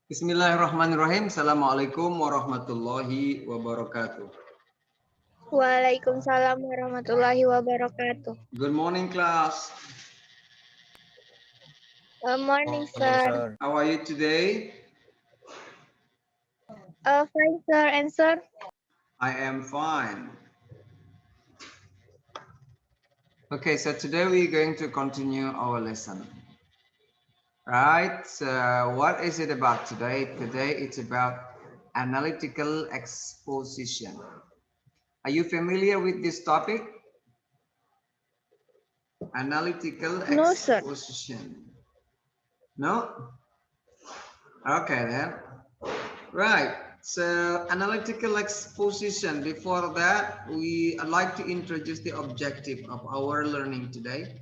Bismillahirrahmanirrahim. Assalamualaikum warahmatullahi wabarakatuh. Waalaikumsalam warahmatullahi wabarakatuh. Good morning, class. Morning, Morning, sir. sir. How are you today? Fine, sir. And sir? I am fine. Okay, so today we're going to continue our lesson. Right, so what is it about today? Today it's about analytical exposition. Are you familiar with this topic? Analytical No, sir. exposition. No? Okay then. Right. So analytical exposition. Before that, I'd like to introduce the objective of our learning today.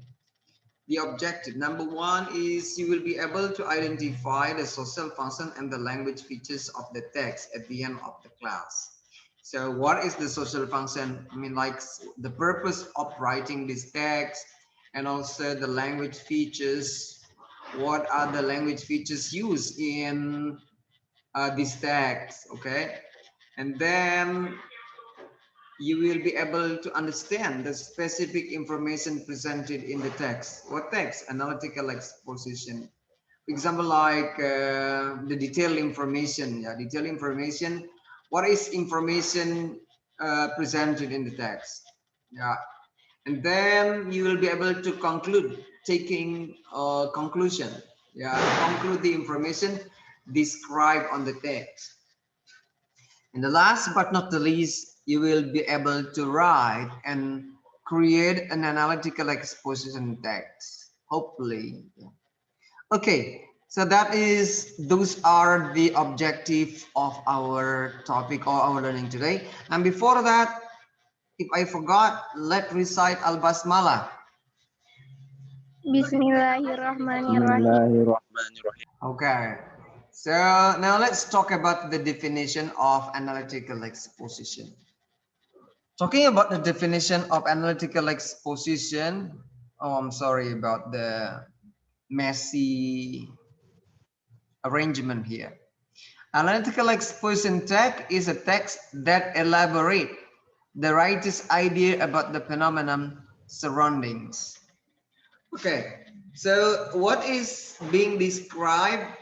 The objective number one is you will be able to identify the social function and the language features of the text at the end of the class. So what is the social function? I mean, like the purpose of writing this text and also the language features. What are the language features used in this text? Okay. And then you will be able to understand the specific information presented in the text. What text? Analytical exposition. For example, like the detailed information. Yeah, detailed information. What is information presented in the text? Yeah, and then you will be able to conclude, taking a conclusion. Yeah, conclude the information described on the text. And the last but not the least, you will be able to write and create an analytical exposition text, hopefully. Okay, so those are the objective of our topic or our learning today. And before that, if I forgot, let's recite Al-Basmalah. Bismillahirrahmanirrahim. Bismillahirrahmanirrahim. Okay, so now let's talk about the definition of analytical exposition. Talking about the definition of analytical exposition, oh, I'm sorry about the messy arrangement here. Analytical exposition text is a text that elaborates the writer's idea about the phenomenon surroundings. Okay, so what is being described?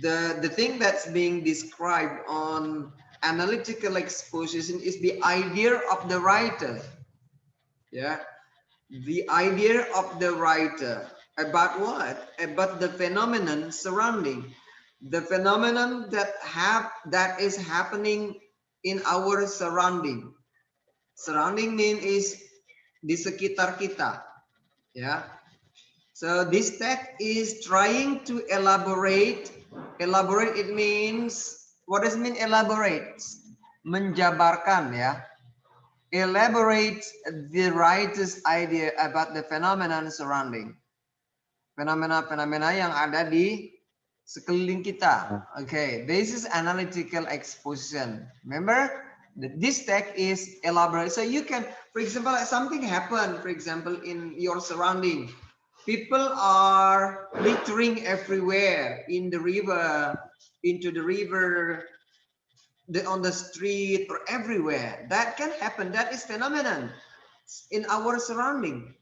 The thing that's being described on analytical exposition is the idea of the writer. Yeah, the idea of the writer about what? About the phenomenon surrounding, the phenomenon that is happening in our surrounding. Surrounding mean is di sekitar kita. Yeah. So this text is trying to elaborate. Elaborate it means, what does it mean elaborate? Menjabarkan, ya. Elaborate the writer's idea about the phenomenon surrounding. Fenomena-fenomena yang ada di sekeliling kita. Okay, this is analytical exposition. Remember, this text is elaborate. So you can, for example, like something happened, for example, in your surrounding. People are littering everywhere in the river, into the river, on the street, or everywhere. That can happen. That is phenomenon in our surrounding.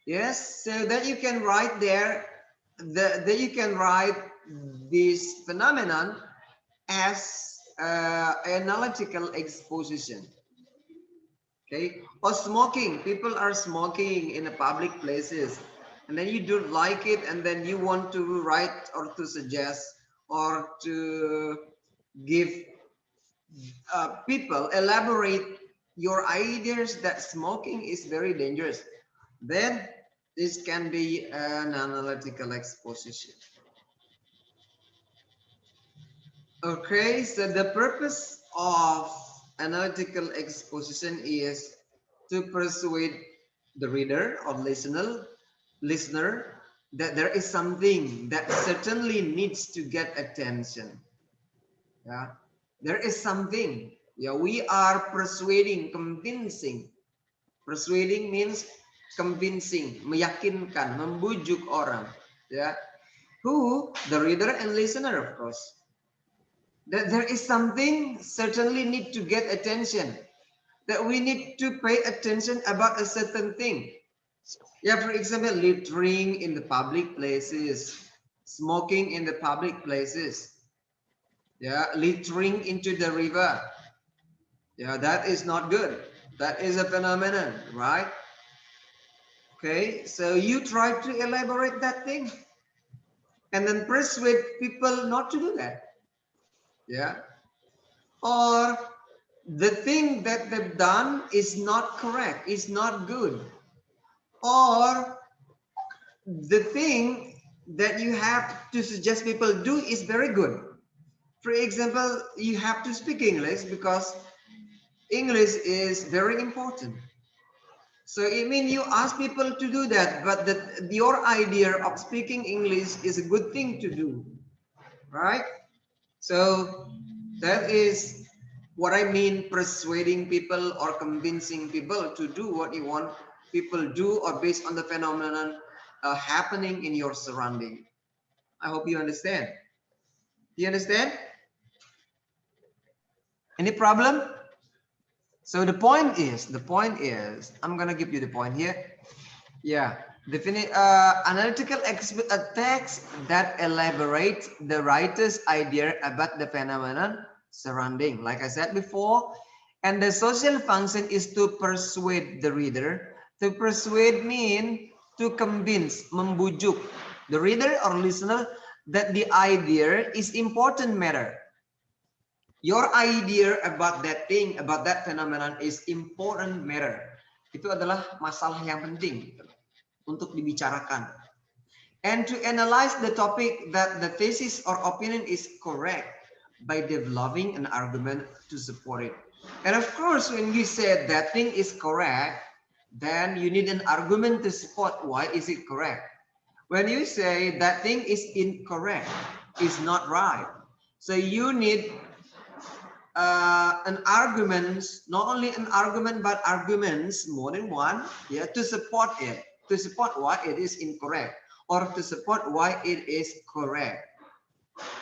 Yes, so that you can write there, that you can write this phenomenon as analytical exposition. Okay, or smoking. People are smoking in the public places, and then you don't like it, and then you want to write or to suggest or to give people elaborate your ideas that smoking is very dangerous. Then this can be an analytical exposition. Okay, so the purpose of analytical exposition is to persuade the reader or listener that there is something that certainly needs to get attention. Yeah, there is something. Yeah, we are persuading, convincing. Persuading means convincing, meyakinkan, membujuk orang. Ya, Who? The reader and listener, of course. That there is something certainly need to get attention. That we need to pay attention about a certain thing. Yeah, for example, littering in the public places, smoking in the public places, yeah, littering into the river. Yeah, that is not good. That is a phenomenon, right? Okay, so you try to elaborate that thing and then persuade people not to do that. Yeah, or the thing that they've done is not correct, is not good, or the thing that you have to suggest people do is very good. For example, you have to speak English because English is very important. So it means you ask people to do that, but your idea of speaking English is a good thing to do, right? So that is what I mean persuading people or convincing people to do what you want people do or based on the phenomenon happening in your surrounding. I hope you understand. Do you understand? Any problem? So the point is, I'm gonna give you the point here. Yeah, analytical a text that elaborates the writer's idea about the phenomenon surrounding, like I said before, and the social function is to persuade the reader. To persuade mean to convince, membujuk the reader or listener that the idea is important matter. Your idea about that thing, about that phenomenon is important matter. Itu adalah masalah yang penting untuk dibicarakan. And to analyze the topic that the thesis or opinion is correct by developing an argument to support it. And of course, when you said that thing is correct, then you need an argument to support why is it correct. When you say that thing is incorrect, is not right. So you need an argument, not only an argument, but arguments, more than one, yeah, to support it, to support why it is incorrect, or to support why it is correct.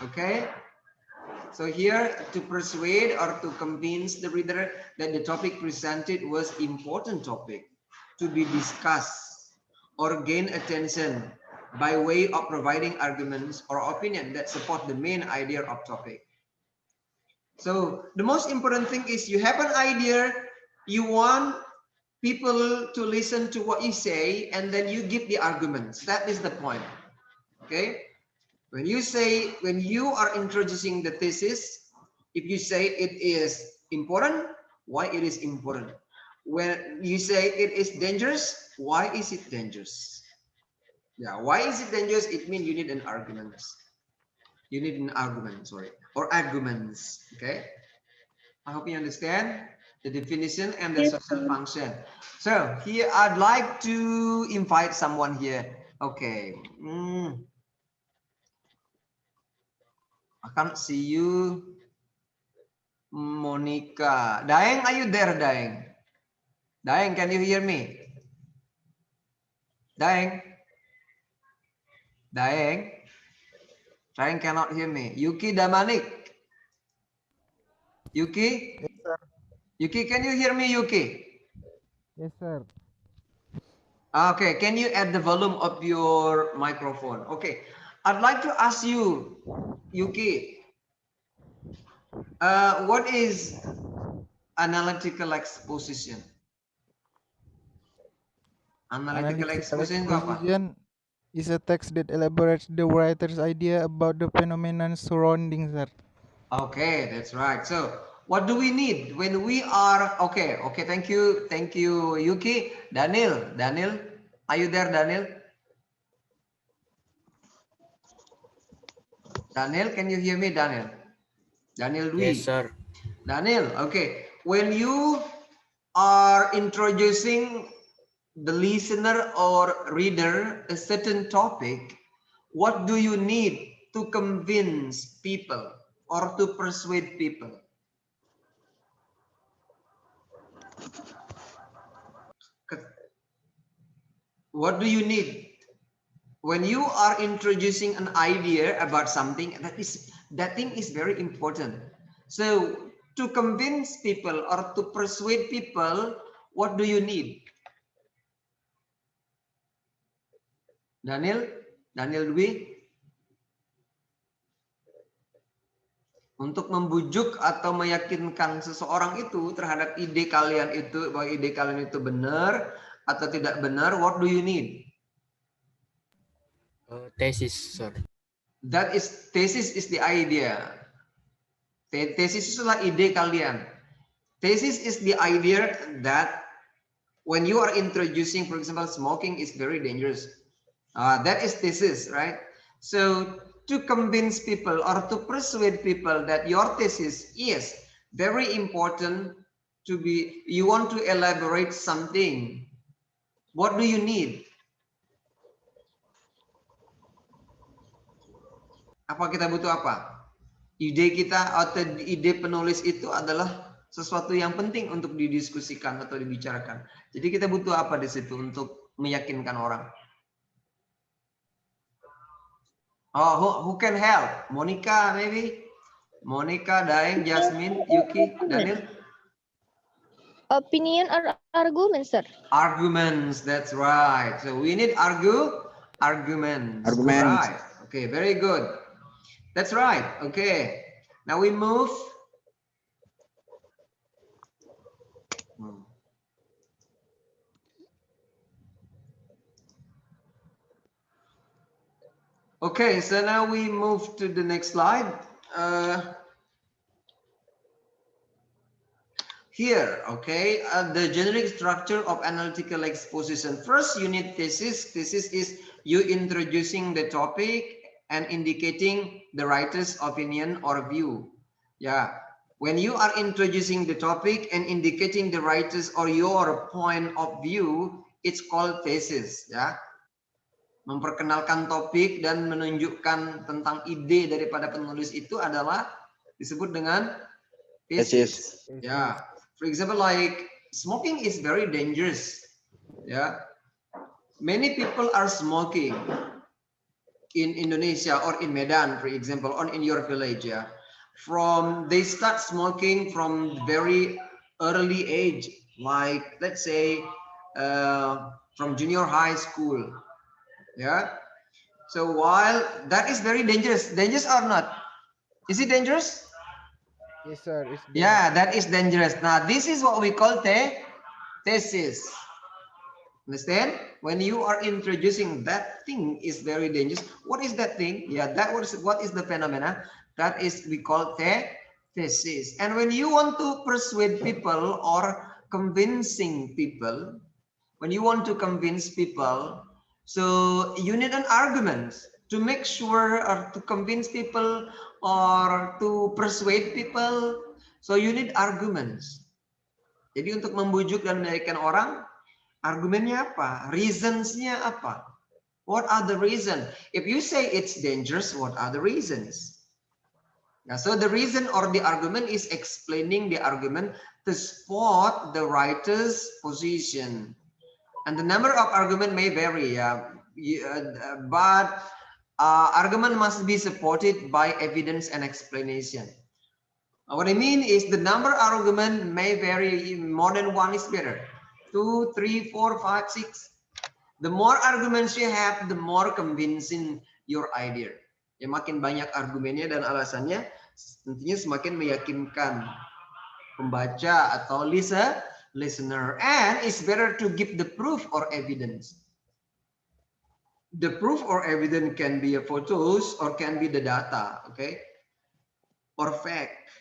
Okay? So here, to persuade or to convince the reader that the topic presented was important topic to be discussed or gain attention by way of providing arguments or opinion that support the main idea of topic. So the most important thing is you have an idea, you want people to listen to what you say, and then you give the arguments. That is the point. Okay? When you are introducing the thesis, if you say it is important, why it is important? When you say it is dangerous, why is it dangerous? Yeah, why is it dangerous? It means you need an argument. You need an argument, sorry, or arguments. Okay? I hope you understand the definition and the Yes, social sir. function. So here I'd like to invite someone here. Okay. I can't see you. Monica. Daeng, are you there, Daeng? Daeng, can you hear me? Daeng? Daeng? Daeng cannot hear me. Yuki Damanik. Yuki? Yes, sir. Yuki, can you hear me, Yuki? Yes, sir. Okay, can you add the volume of your microphone? Okay, I'd like to ask you, Yuki, what is analytical exposition? Analytical Analytical exposition itu apa? exposition is a text that elaborates the writer's idea about the phenomenon surrounding, sir. Okay, that's right. So what do we need when we are okay? Okay, thank you, Yuki. Daniel, are you there, Daniel? Daniel, can you hear me, Daniel? Daniel Yes, Dwi. sir. Daniel, okay. When you are introducing the listener or reader a certain topic, what do you need to convince people or to persuade people? What do you need? when you are introducing an idea about something, that thing is very important. So to convince people or to persuade people, what do you need? Daniel Dwi, untuk membujuk atau meyakinkan seseorang itu terhadap ide kalian itu, bahwa ide kalian itu benar atau tidak benar, what do you need? Thesis, sir. Thesis is the idea. Thesis itulah ide kalian. Thesis is the idea that when you are introducing, for example, smoking is very dangerous. That is thesis, right? So to convince people or to persuade people that your thesis is very important to be, you want to elaborate something. What do you need? Apa kita butuh apa? Ide kita atau ide penulis itu adalah sesuatu yang penting untuk didiskusikan atau dibicarakan. Jadi kita butuh apa di situ untuk meyakinkan orang? Oh, who can help? Monica, maybe? Monica, Daeng, Jasmine, Yuki, Daniel? Opinion or argument, sir? Arguments, that's right. So we need arguments. Right. Okay, very good. That's right. Okay. Now we move. Okay, so now we move to the next slide. Here, okay, the generic structure of analytical exposition. First, you need thesis. Thesis is you introducing the topic and indicating the writer's opinion or view. Yeah, when you are introducing the topic and indicating the writer's or your point of view, it's called thesis. Ya, memperkenalkan topik dan menunjukkan tentang ide daripada penulis itu adalah disebut dengan thesis. Ya, for example, like smoking is very dangerous. Yeah, many people are smoking in Indonesia or in Medan, for example, or in your village. Yeah, they start smoking from very early age, like let's say from junior high school. Yeah, so while that is very dangerous or not? Is it dangerous? Yes, sir. It's Yeah, that is dangerous. Now, this is what we call thesis. Understand? When you are introducing that thing is very dangerous. What is that thing? Yeah, what is the phenomena? That is we call thesis. And when you want to persuade people or convincing people, when you want to convince people, so you need an argument to make sure or to convince people or to persuade people. So you need arguments. Jadi untuk membujuk dan meyakinkan orang, argumennya apa? Reasons-nya apa? What are the reasons? If you say it's dangerous, what are the reasons? Now, so the reason or the argument is explaining the argument to support the writer's position. And the number of argument may vary, but argument must be supported by evidence and explanation. What I mean is the number of argument may vary. More than one is better. 2, 3, 4, 5, 6. The more arguments you have, the more convincing your idea. Ya, makin banyak argumennya dan alasannya, tentunya semakin meyakinkan pembaca atau listener. And it's better to give the proof or evidence. The proof or evidence can be a photos or can be the data, okay, or fact.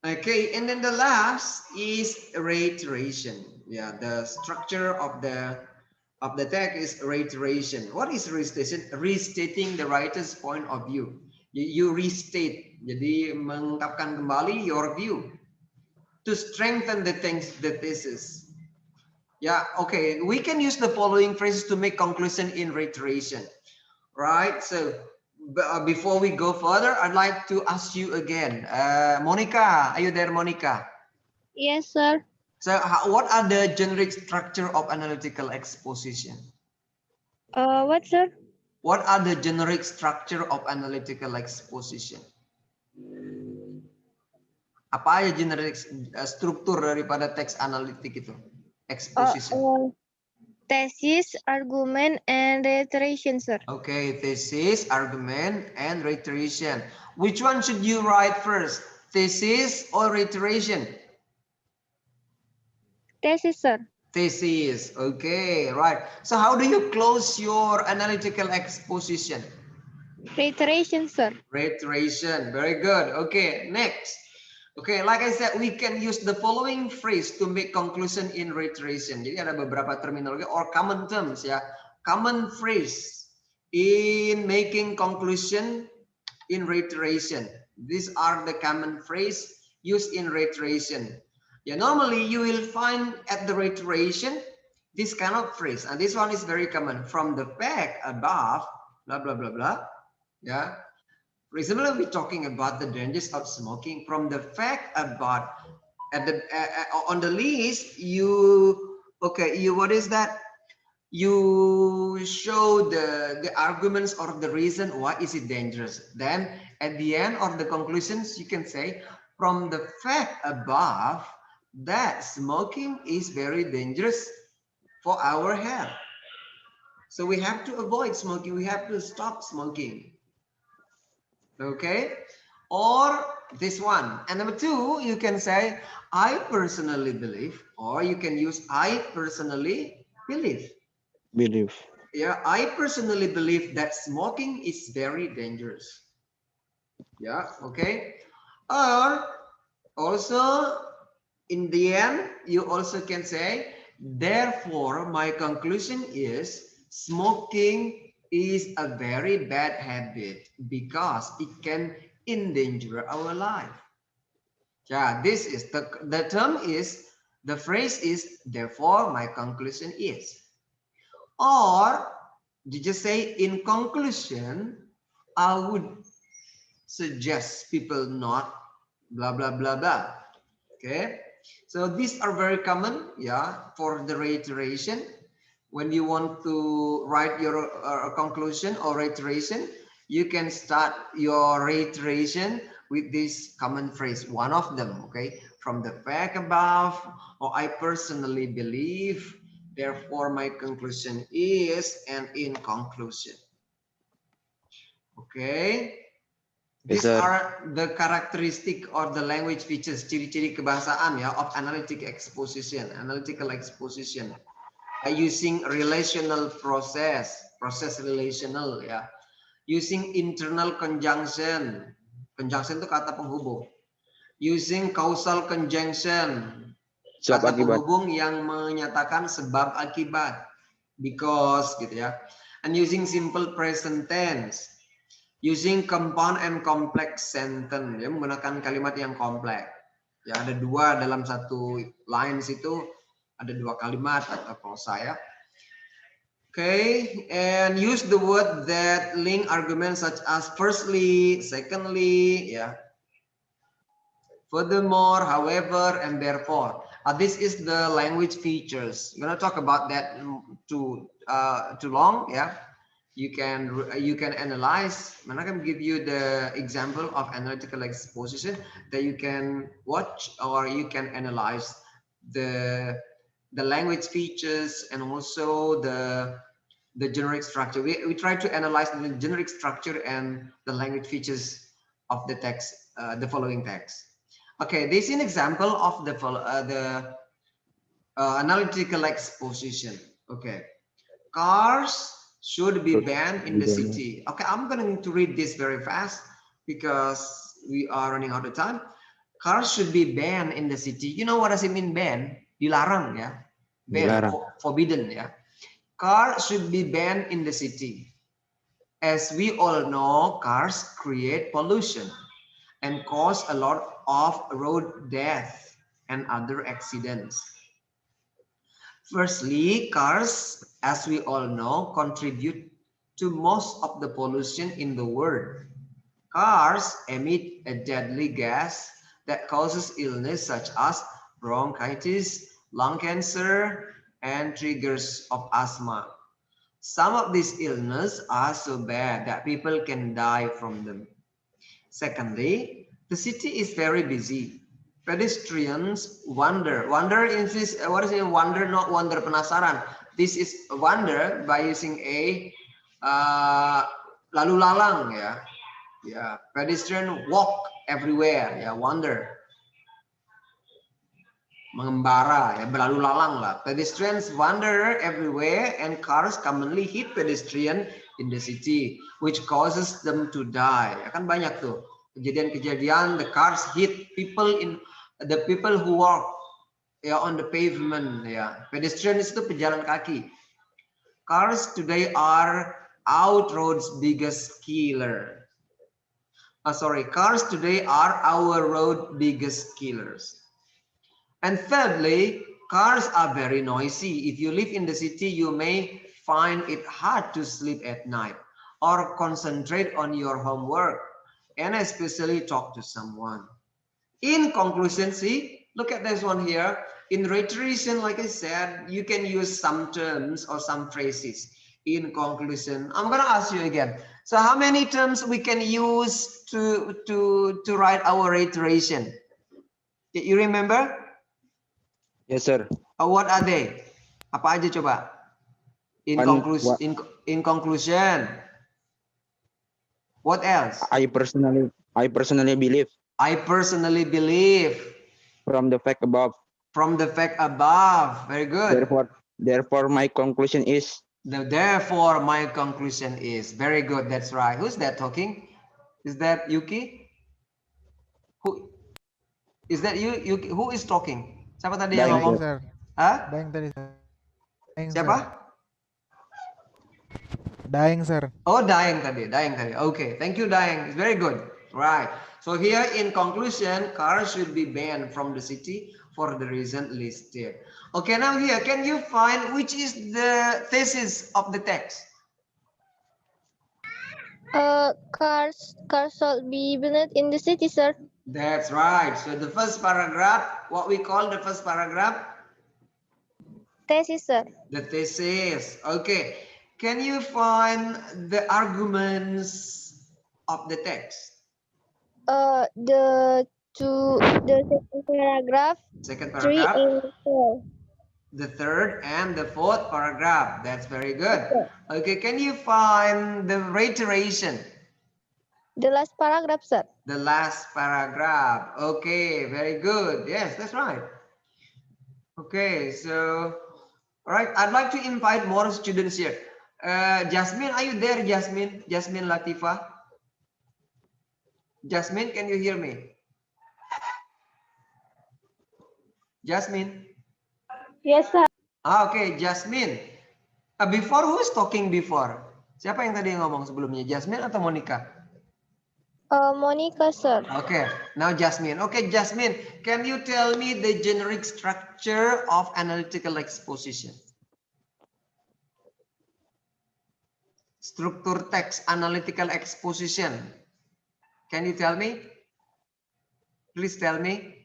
Okay, and then the last is reiteration. Yeah, the structure of the text is reiteration. What is reiteration? Restating the writer's point of view. You restate, jadi mengungkapkan kembali your view to strengthen the thesis. Yeah, okay, we can use the following phrases to make conclusion in reiteration, right? So before we go further, I'd like to ask you again, Monica, are you there, Monica? Yes, sir. So what are the generic structure of analytical exposition? What, sir? What are the generic structure of analytical exposition? Apa aja generic struktur daripada teks analitik itu? Exposition. Thesis, argument, and reiteration, sir. Okay, thesis, argument, and reiteration. Which one should you write first? Thesis or reiteration? Thesis, sir. Thesis. Okay, right. So how do you close your analytical exposition? Reiteration, sir. Reiteration. Very good. Okay, next. Okay, like I said, we can use the following phrase to make conclusion in reiteration. Jadi ada beberapa terminologi or common terms ya. Common phrase in making conclusion in reiteration. These are the common phrase used in reiteration. Yeah, normally you will find at the reiteration this kind of phrase, and this one is very common. From the fact above, blah blah blah blah. Yeah. Recently we're talking about the dangers of smoking. From the fact about on the list, you what is that? You show the arguments or the reason why is it dangerous. Then at the end of the conclusions, you can say from the fact above that smoking is very dangerous for our health. So we have to avoid smoking. We have to stop smoking. Okay, or this one. And number two, you can say I personally believe, or you can use I personally believe. Yeah, I personally believe that smoking is very dangerous. Yeah, okay. Or also in the end, you also can say, therefore, my conclusion is smoking is a very bad habit because it can endanger our life. Yeah, this is the term is, the phrase is, therefore, my conclusion is. Or you just say, in conclusion, I would suggest people not blah, blah, blah, blah. Okay. So these are very common, yeah, for the reiteration. When you want to write your conclusion or reiteration, you can start your reiteration with this common phrase, one of them, okay? From the fact above, or I personally believe, therefore my conclusion is, and in conclusion. Okay. These are the characteristic or the language features, ciri-ciri kebahasaan ya, of analytic exposition, analytical exposition. Using relational process relational ya. Using internal conjunction, conjunction itu kata penghubung. Using causal conjunction, kata penghubung yang menyatakan sebab akibat, because gitu ya. And using simple present tense. Using compound and complex sentence, ya, menggunakan kalimat yang kompleks. Ya, ada dua dalam satu lines itu, ada dua kalimat atau prosa ya. Okay, and use the word that link arguments such as firstly, secondly, yeah. Furthermore, however, and therefore. This is the language features. I'm gonna talk about that too long, yeah. You can analyze, and I can give you the example of analytical exposition that you can watch, or you can analyze the language features and also the generic structure. We try to analyze the generic structure and the language features of the text, the following text. Okay, this is an example of the analytical exposition. Okay, cars should be banned in the city. Okay, I'm going to read this very fast because we are running out of time. Cars should be banned in the city. You know what does it mean ban? Dilarang ya. Ban, forbidden ya. Cars should be banned in the city. As we all know, cars create pollution and cause a lot of road death and other accidents. Firstly, cars, as we all know, contribute to most of the pollution in the world. Cars emit a deadly gas that causes illness such as bronchitis, lung cancer, and triggers of asthma. Some of these illnesses are so bad that people can die from them. Secondly, the city is very busy. Pedestrians wander. Wander is this, what is it? Wander, not wander penasaran. This is wander by using a lalu lalang, ya. Yeah, pedestrian walk everywhere, ya, wander. Mengembara, ya, berlalu lalang lah. Pedestrians wander everywhere and cars commonly hit pedestrian in the city, which causes them to die. Ya, kan banyak tuh kejadian-kejadian, the cars hit people who walk, ya, on the pavement, ya. Pedestrians itu pejalan kaki. Cars today are our road's biggest killer. Cars today are our road biggest killers. And thirdly, cars are very noisy. If you live in the city, you may find it hard to sleep at night or concentrate on your homework and especially talk to someone. In conclusion, see, look at this one here. In reiteration, like I said, you can use some terms or some phrases. In conclusion, I'm going to ask you again. So how many terms we can use to write our reiteration? Did you remember? Yes, sir. What are they? Apa aja coba? In conclusion. What else? I personally believe. I personally believe. From the fact above. From the fact above. Very good. Therefore, my conclusion is. Therefore, my conclusion is. Very good. That's right. Who's that talking? Is that Yuki? Who is that? Yuki? Who is talking? Siapa tadi yang ngomong? Sir. Hah? Daeng tadi. Daeng, Siapa? Sir. Daeng, sir. Oh, Daeng tadi. Okay, thank you, Daeng. It's very good. Right. So here in conclusion, cars should be banned from the city for the reason listed. Okay, now here, can you find which is the thesis of the text? Cars should be banned in the city, sir. That's right. So the first paragraph, what we call the first paragraph? Thesis, sir. The thesis. Okay. Can you find the arguments of the text? The second paragraph. Second 3 paragraph. and 4. The third and the fourth paragraph. That's very good. Okay, can you find the reiteration? The last paragraph, sir. The last paragraph. Okay, very good. Yes, that's right. Okay, so, all right, I'd like to invite more students here. Jasmine, are you there, Jasmine? Jasmine Latifa? Jasmine, can you hear me? Jasmine? Yes, sir. Okay, Jasmine. Before, who's talking before? Siapa yang tadi ngomong sebelumnya? Jasmine atau Monica? Monica, sir. Okay, now Jasmine. Okay, Jasmine, can you tell me the generic structure of analytical exposition? Struktur teks analytical exposition. Can you tell me? Please tell me.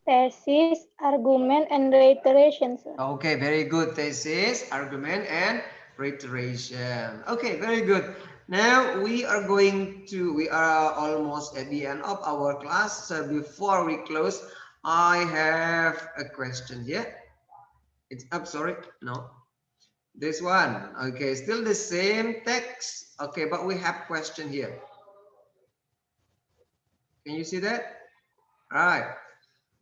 Thesis, argument, and reiteration, sir. Okay, very good. Thesis, argument, and reiteration. Okay, very good. Now we are almost at the end of our class. So before we close, I have a question here. It's up, sorry, no. This one, okay, still the same text. Okay, but we have question here. Can you see that? Right.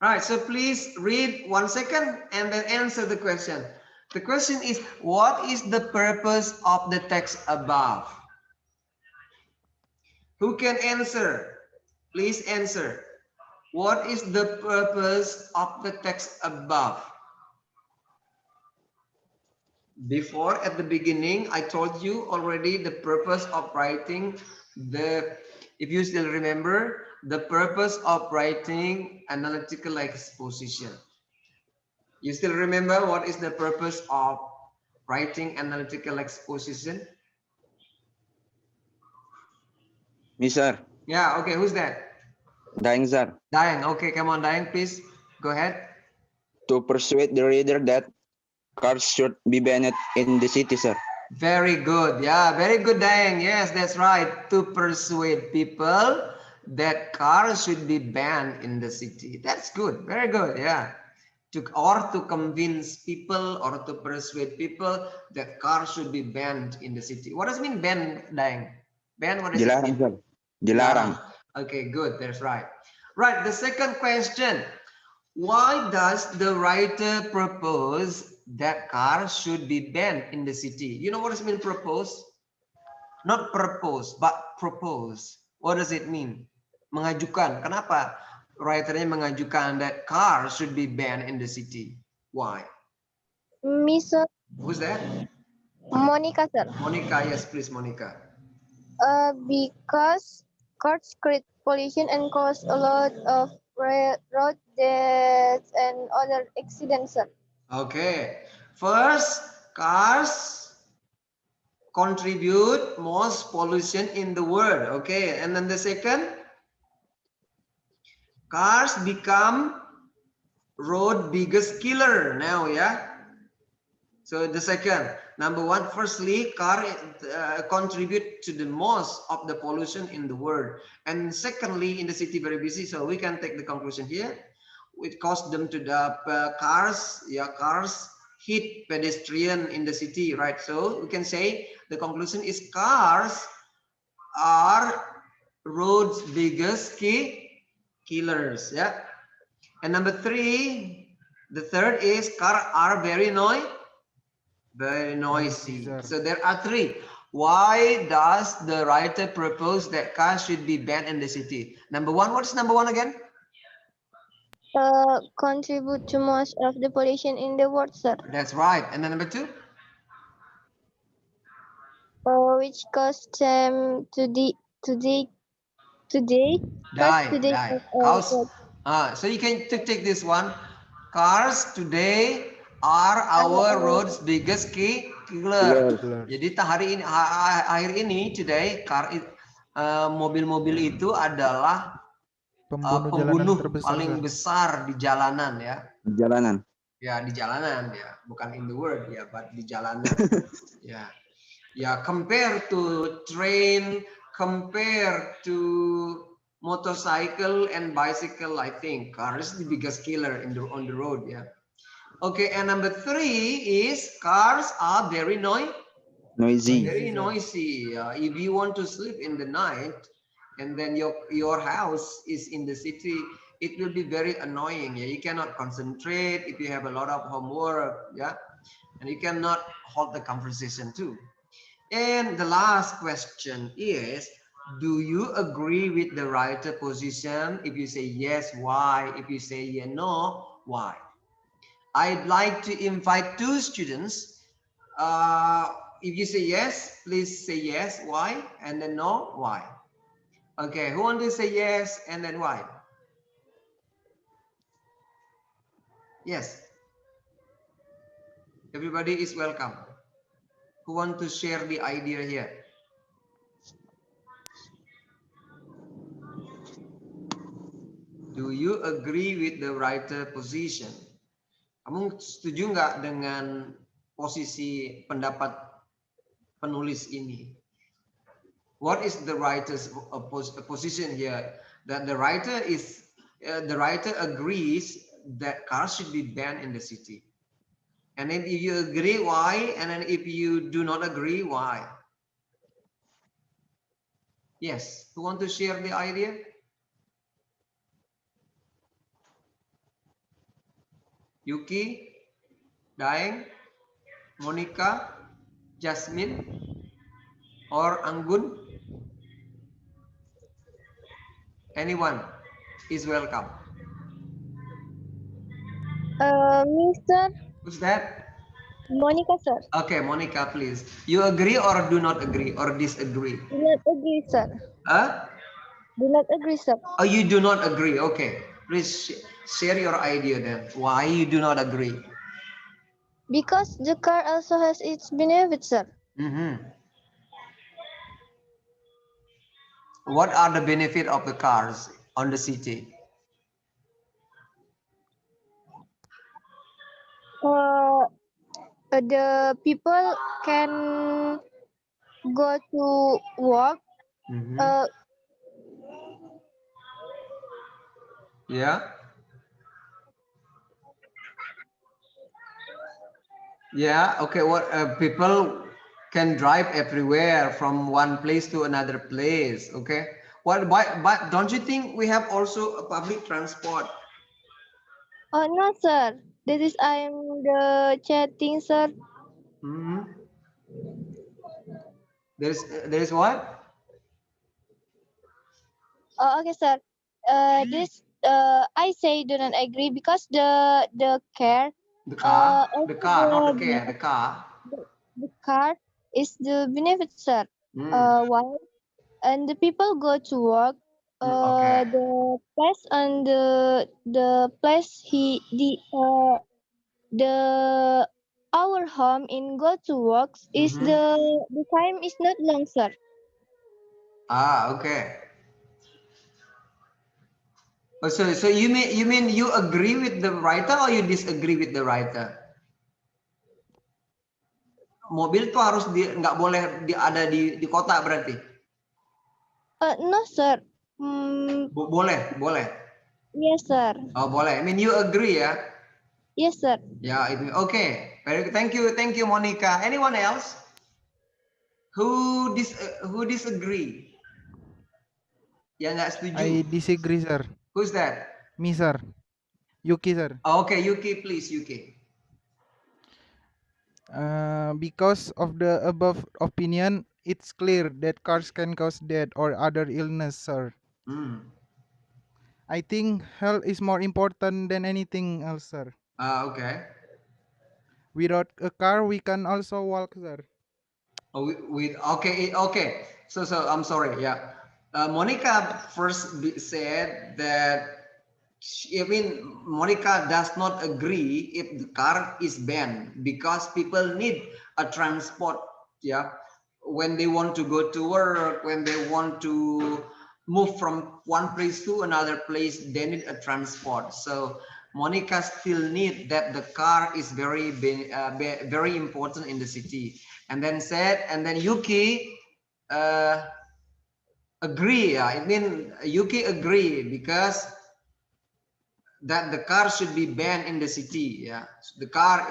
Right, so please read 1 second and then answer the question. The question is, what is the purpose of the text above? Who can answer? Please answer. What is the purpose of the text above? Before, at the beginning, I told you already the purpose of writing if you still remember, the purpose of writing analytical exposition. You still remember what is the purpose of writing analytical exposition? Me, sir. Yeah, okay, who's that? Daeng, sir. Daeng, okay, come on, Daeng, please, go ahead. To persuade the reader that cars should be banned in the city, sir. Very good. Yeah, very good, Dayang. Yes, that's right. To persuade people that cars should be banned in the city. That's good. Very good. Yeah. To convince people or to persuade people that cars should be banned in the city. What does it mean ban, Dayang? Ban, what does it Dilarang, mean? sir. Dilarang. Okay, good. That's right. Right. The second question. Why does the writer propose that cars should be banned in the city? You know what does it mean propose? Not propose, but propose. What does it mean? Mengajukan. Kenapa writernya mengajukan that cars should be banned in the city? Why? Me, sir. Who's that? Monica, sir. Monica. Yes, please, Monica. Because cars create pollution and cause a lot of road deaths and other accidents, sir. Okay. First, cars contribute most pollution in the world. Okay. And then the second, cars become road biggest killer now, yeah. So the second, number one, firstly, car contribute to the most of the pollution in the world. And secondly, in the city very busy. So we can take the conclusion here. It caused them to the cars, yeah, cars hit pedestrian in the city, right? So we can say the conclusion is cars are roads biggest killers, yeah. And number three, the third is cars are very noisy. Sir. So there are three. Why does the writer propose that cars should be banned in the city? Number one, what's number one again? Contribute to most of the pollution in the world, sir. That's right. And then number two? Which cause them today. Die. Cars. So you can take this one. Cars today are our road's biggest killer. Jadi akhir ini today mobil-mobil itu adalah pembunuh paling besar di jalanan, ya. Di jalanan. Ya, di jalanan, ya. Bukan in the world, ya, but di jalanan. Ya. Ya, compare to train, compare to motorcycle and bicycle, I think car is the biggest killer on the road, yeah. Okay, and number three is cars are very Noisy. very noisy. If you want to sleep in the night and then your house is in the city, it will be very annoying. Yeah, you cannot concentrate if you have a lot of homework, yeah, and you cannot hold the conversation too. And the last question is, do you agree with the writer position? If you say yes, why? If you say yeah, no, why? I'd like to invite two students. If you say yes, please say yes, why? And then no, why? Okay, who wants to say yes and then why? Yes. Everybody is welcome. Who want to share the idea here? Do you agree with the writer position? Kamu setuju nggak dengan posisi pendapat penulis ini? What is the writer's position here? That the writer agrees that cars should be banned in the city. And then if you agree, why? And then if you do not agree, why? Yes, who want to share the idea? Yuki, Daeng, Monica, Jasmine, or Anggun? Anyone is welcome. Me, sir. Who's that? Monica, sir. Okay, Monica, please. You agree or do not agree or disagree? Do not agree, sir. Huh? Do not agree, sir. Oh, you do not agree. Okay. Please share your idea then. Why you do not agree? Because the car also has its benefits, sir. What are the benefit of the cars on the city? the people can go to work. Mhm. Uh, Yeah. Yeah. Okay. What people can drive everywhere from one place to another place. Okay. What? But don't you think we have also a public transport? oh no, sir. This is I'm the chatting, sir. Hmm. There is what? Oh, okay, sir. This I say do not agree because the car The also car, not the care. The car. the car is the benefit, sir. Hmm. Why? And the people go to work. Okay. The place and the place the our home in go to works is Mhm. the time is not long, sir. Ah, okay. Oh, so you mean you agree with the writer or you disagree with the writer? Mobil tuh harus nggak boleh ada di kota berarti? No, sir. Boleh, boleh. Yes, sir. Oh, boleh. I mean you agree ya? Yes, sir. Ya, itu. Okay. Very good. Thank you, Monica. Anyone else who disagree? Yang nggak setuju? I disagree, sir. Who's that? Me, sir. Yuki, sir. Oh, okay, Yuki, please, Yuki. Because of the above opinion, it's clear that cars can cause death or other illness, sir. Hmm. I think health is more important than anything else, sir. Okay. Without a car, we can also walk, sir. Oh, okay. So I'm sorry. Yeah, Monica first said that Monica does not agree if the car is banned because people need a transport. Yeah, when they want to go to work, when they want to move from one place to another place, they need a transport. So Monica still need that the car is very important in the city. And then Yuki agree. Yeah, I mean Yuki agree because that the car should be banned in the city. Yeah, the car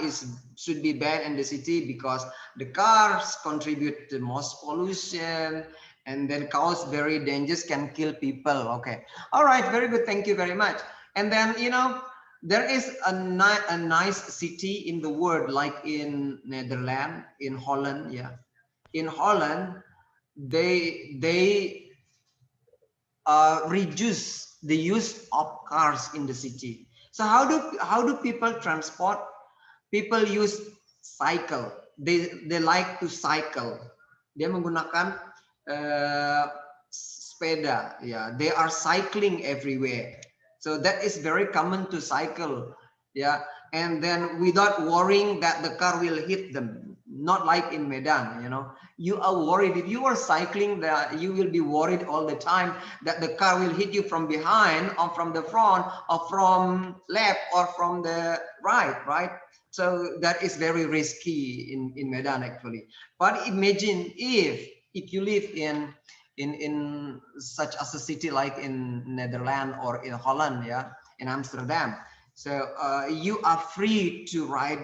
should be banned in the city because the cars contribute to most pollution and then cause very dangerous, can kill people. Okay, all right, very good, thank you very much. And then there is a nice city in the world, like in Netherlands, in Holland. Yeah, in Holland they reduce the use of cars in the city. So how do people transport? People use cycle. They like to cycle. Dia menggunakan sepeda. Yeah, they are cycling everywhere. So that is very common to cycle. Yeah, and then without worrying that the car will hit them. Not like in Medan, you are worried if you are cycling, that you will be worried all the time that the car will hit you from behind or from the front or from left or from the right. So that is very risky in Medan actually. But imagine if you live in such as a city like in Netherlands or in Holland, yeah, in Amsterdam. So you are free to ride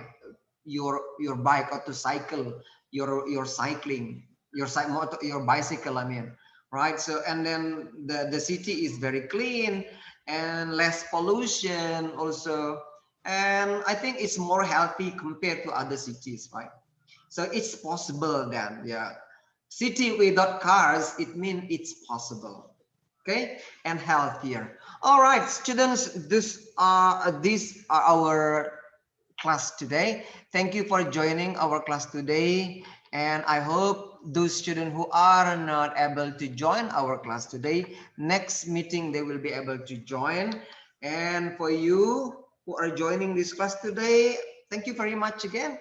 your bike or to cycle your cycling your bicycle, I mean, right? So and then the city is very clean and less pollution also, and I think it's more healthy compared to other cities, right? So it's possible then. Yeah, city without cars, it means it's possible. Okay, and healthier. All right, students, these are our class today. Thank you for joining our class today. And I hope those students who are not able to join our class today, next meeting they will be able to join. And for you who are joining this class today, thank you very much again.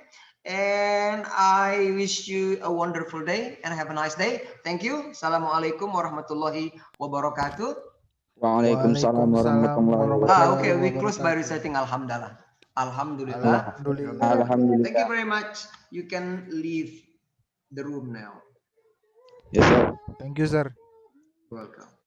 And I wish you a wonderful day and have a nice day. Thank you. Assalamualaikum warahmatullahi wabarakatuh. Waalaikumsalam Waalaikumsalam warahmatullahi warahmatullahi Okay, we close by wabarakatuh. reciting Alhamdulillah. Alhamdulillah. Alhamdulillah. Alhamdulillah. Thank you very much. You can leave the room now. Yes, sir. Thank you, sir. Welcome.